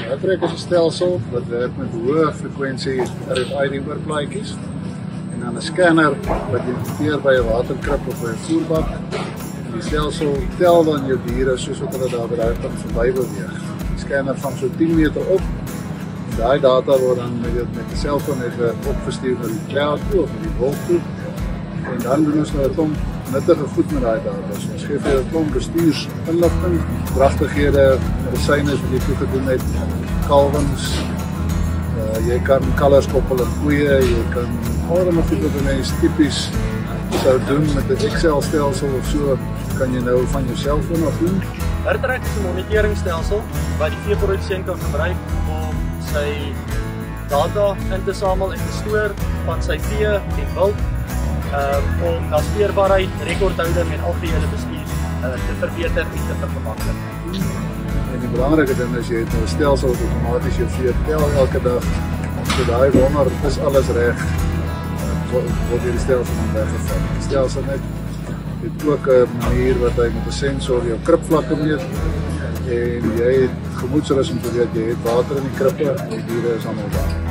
Uittrek is 'n stelsel wat werk met hoë frekwensie RFID oorplaatjies en dan 'n scanner wat detecteer by 'n waterkrib of by 'n voerbak. Die stelsel tel dan jou diere soos wat hulle daar by daai punt verby beweeg. Die scanner vang so 10 meter op. Daai data word dan met 'n selfoon opgestuur na die cloud toe of die wolk toe. En dan doen ons nou 'n klomp nuttige goed met daai data. So ons gee vir jou 'n klomp bestuursinligting, dragtighede, medisyne wat jy toegedoen het, kalwings. Jy kan kalvers koppel aan koeie, jy kan allerlei goed wat mense tipies sou doen met 'n Excel stelsel of so, kan jy nou van jou selfoon af doen. Hertrek is 'n monitoringstelsel wat die veeprodusent kan gebruik om sy data in te samel en te stoor van sy vee en wild om naspeurbaarheid, rekordhouding en algehele bestuur te verbeter en te vergemaklik. En die belangrike ding is jy het nou 'n stelsel wat outomaties jou vee tel elke dag. So daai wonder is alles reg. Word hierdie stelsel dan weggevat. Die stelsel het ook 'n manier wat hy met 'n sensor jou kripvlakke meet en jy het gemoedsrus om te weet jy het water in die krippe, die diere is almal daar.